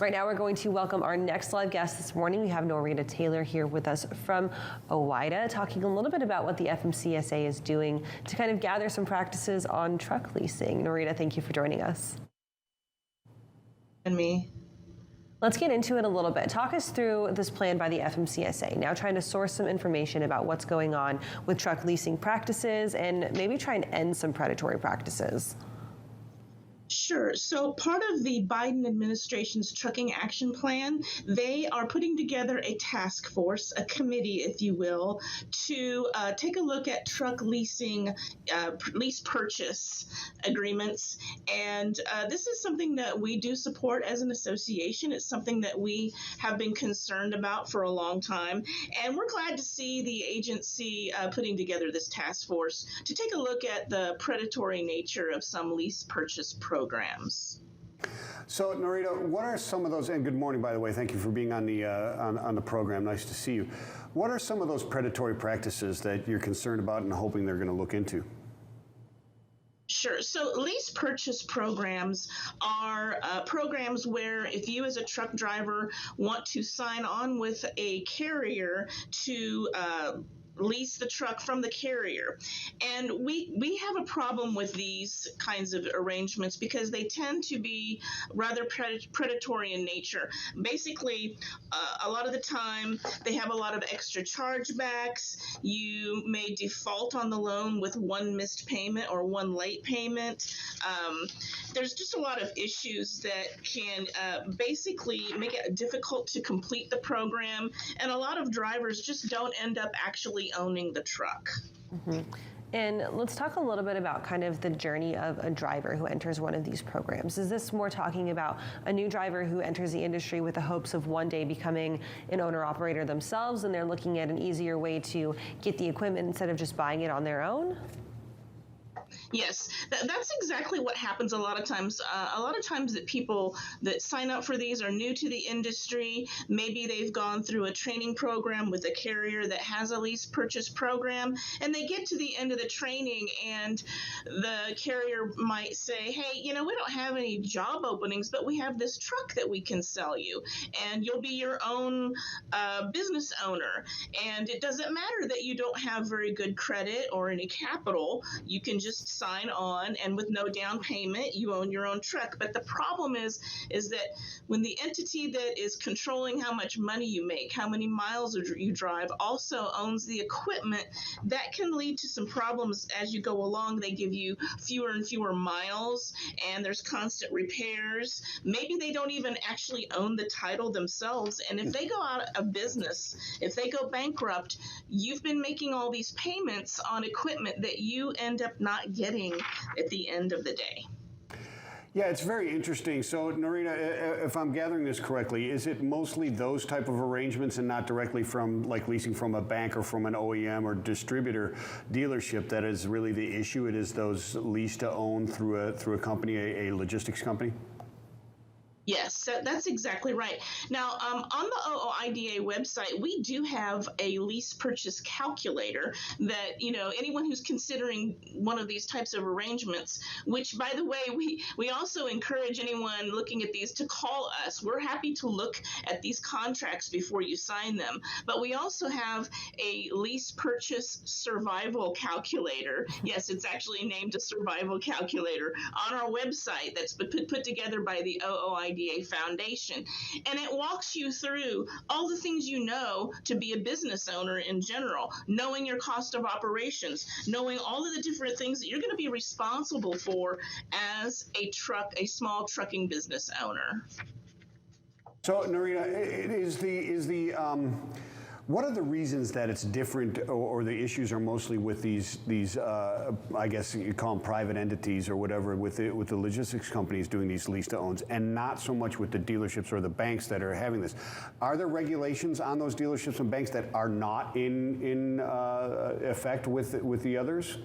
Right now, we're going to welcome our next live guest this morning. We have Norita Taylor here with us from OOIDA, talking a little bit about what the FMCSA is doing to kind of gather some practices on truck leasing. Norita, thank you for joining us. And me. Let's get into it a little bit. Talk us through this plan by the FMCSA, now trying to source some information about what's going on with truck leasing practices and maybe try and end some predatory practices. Sure. So part of the Biden administration's trucking action plan, they are putting together a task force, a committee, if you will, to take a look at truck leasing, lease purchase agreements. And this is something that we do support as an association. It's something that we have been concerned about for a long time. And we're glad to see the agency putting together this task force to take a look at the predatory nature of some lease purchase programs. So, Norita, what are some of those, and good morning, by the way, thank you for being on the program, nice to see you. What are some of those predatory practices that you're concerned about and hoping they're going to look into? Sure. So lease purchase programs are programs where if you as a truck driver want to sign on with a carrier to lease the truck from the carrier. And we have a problem with these kinds of arrangements because they tend to be rather predatory in nature. Basically, a lot of the time they have a lot of extra chargebacks. You may default on the loan with one missed payment or one late payment. There's just a lot of issues that can basically make it difficult to complete the program, and a lot of drivers just don't end up actually owning the truck. Mm-hmm. And let's talk a little bit about kind of the journey of a driver who enters one of these programs. Is this more talking about a new driver who enters the industry with the hopes of one day becoming an owner-operator themselves, and they're looking at an easier way to get the equipment instead of just buying it on their own? Yes, that's exactly what happens a lot of times. A lot of times that people that sign up for these are new to the industry. Maybe they've gone through a training program with a carrier that has a lease purchase program, and they get to the end of the training and the carrier might say, hey, you know, we don't have any job openings, but we have this truck that we can sell you, and you'll be your own business owner. And it doesn't matter that you don't have very good credit or any capital. You can just sign on, and with no down payment, you own your own truck. But the problem is that when the entity that is controlling how much money you make, how many miles you drive, also owns the equipment, that can lead to some problems as you go along. They give you fewer and fewer miles, and there's constant repairs. Maybe they don't even actually own the title themselves, and if they go out of business, if they go bankrupt, you've been making all these payments on equipment that you end up not getting at the end of the day. Yeah, it's very interesting. So, Norita, if I'm gathering this correctly, is it mostly those type of arrangements and not directly from, like, leasing from a bank or from an OEM or distributor dealership that is really the issue? It is those lease to own through a company, a logistics company? Yes, that's exactly right. Now, on the OOIDA website, we do have a lease purchase calculator that, you know, anyone who's considering one of these types of arrangements, which, by the way, we also encourage anyone looking at these to call us. We're happy to look at these contracts before you sign them. But we also have a lease purchase survival calculator. Yes, it's actually named a survival calculator on our website that's been put together by the OOIDA Foundation, and it walks you through all the things you know to be a business owner in general, knowing your cost of operations, knowing all of the different things that you're going to be responsible for as a small trucking business owner. So, Norita, what are the reasons that it's different, or the issues are mostly with these I guess you call them private entities or whatever, with the logistics companies doing these lease to owns, and not so much with the dealerships or the banks that are having this? Are there regulations on those dealerships and banks that are not in effect with the others?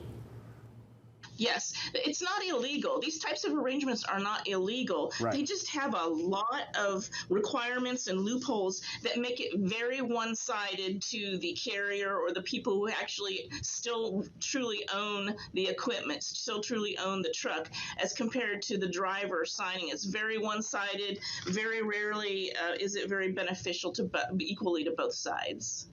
Yes, it's not illegal. These types of arrangements are not illegal. Right. They just have a lot of requirements and loopholes that make it very one-sided to the carrier or the people who actually still truly own the equipment, still truly own the truck, as compared to the driver signing. It's very one-sided. Very rarely is it very beneficial to equally to both sides.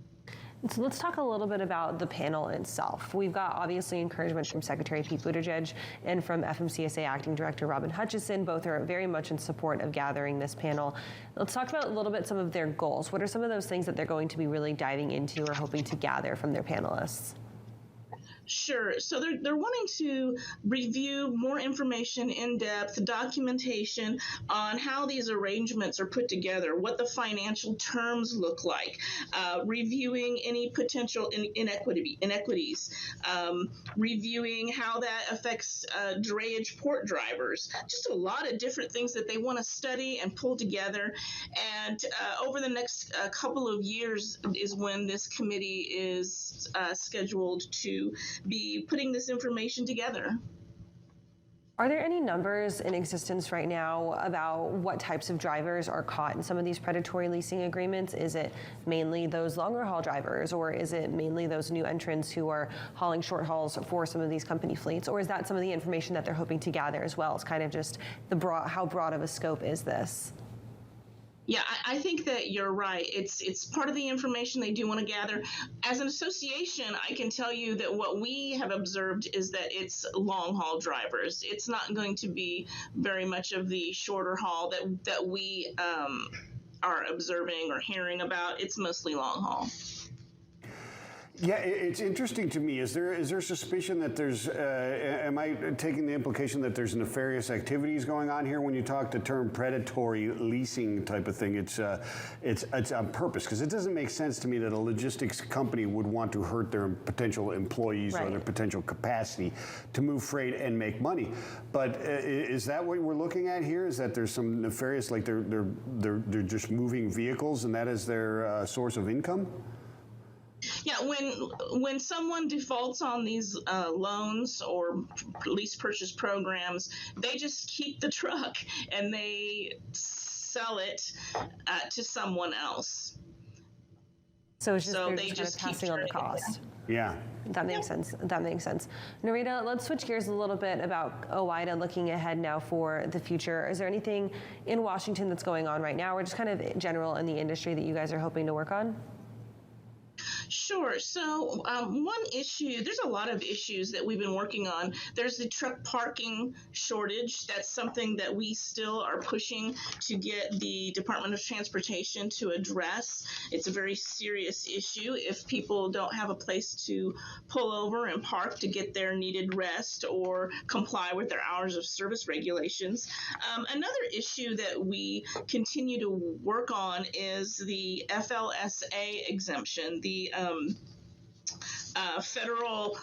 So let's talk a little bit about the panel itself. We've got obviously encouragement from Secretary Pete Buttigieg and from FMCSA Acting Director Robin Hutchison. Both are very much in support of gathering this panel. Let's talk about a little bit some of their goals. What are some of those things that they're going to be really diving into or hoping to gather from their panelists? Sure. So they're wanting to review more information, in-depth documentation on how these arrangements are put together, what the financial terms look like, reviewing any potential inequities, reviewing how that affects drayage port drivers. Just a lot of different things that they want to study and pull together. And over the next couple of years is when this committee is scheduled to be putting this information together. Are there any numbers in existence right now about what types of drivers are caught in some of these predatory leasing agreements? Is it mainly those longer haul drivers, or is it mainly those new entrants who are hauling short hauls for some of these company fleets? Or is that some of the information that they're hoping to gather as well? It's kind of just how broad of a scope is this? Yeah, I think that you're right. It's part of the information they do want to gather. As an association, I can tell you that what we have observed is that it's long haul drivers. It's not going to be very much of the shorter haul that we are observing or hearing about. It's mostly long haul. Yeah, it's interesting to me. Is there suspicion that there's? Am I taking the implication that there's nefarious activities going on here when you talk the term predatory leasing type of thing? It's on purpose, because it doesn't make sense to me that a logistics company would want to hurt their potential employees or their potential capacity to move freight and make money. But is that what we're looking at here? Is that there's some nefarious, like they're just moving vehicles and that is their source of income? Yeah, when someone defaults on these loans or lease purchase programs, they just keep the truck and they sell it to someone else. So it's just, they're just kind of passing on the cost. Yeah. That makes sense. That makes sense. Narita, let's switch gears a little bit about OOIDA, looking ahead now for the future. Is there anything in Washington that's going on right now, or just kind of general in the industry that you guys are hoping to work on? Sure. So one issue, there's a lot of issues that we've been working on. There's the truck parking shortage. That's something that we still are pushing to get the Department of Transportation to address. It's a very serious issue. If people don't have a place to pull over and park to get their needed rest or comply with their hours of service regulations. Another issue that we continue to work on is the FLSA exemption, the federal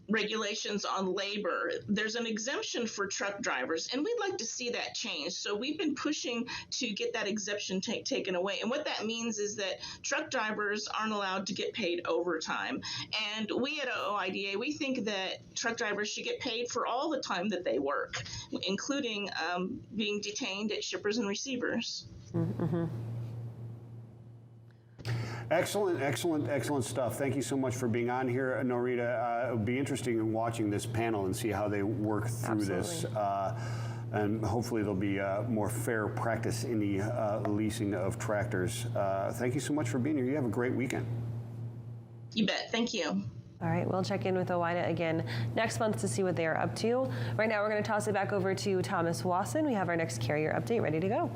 regulations on labor. There's an exemption for truck drivers, and we'd like to see that change. So we've been pushing to get that exemption taken away. And what that means is that truck drivers aren't allowed to get paid overtime. And we at OIDA, we think that truck drivers should get paid for all the time that they work, including being detained at shippers and receivers. Mm-hmm. Excellent stuff. Thank you so much for being on here, Norita. It'll be interesting in watching this panel and see how they work through this. And hopefully there'll be more fair practice in the leasing of tractors. Thank you so much for being here. You have a great weekend. You bet. Thank you. All right, we'll check in with OOIDA again next month to see what they are up to. Right now, we're going to toss it back over to Thomas Wasson. We have our next carrier update ready to go.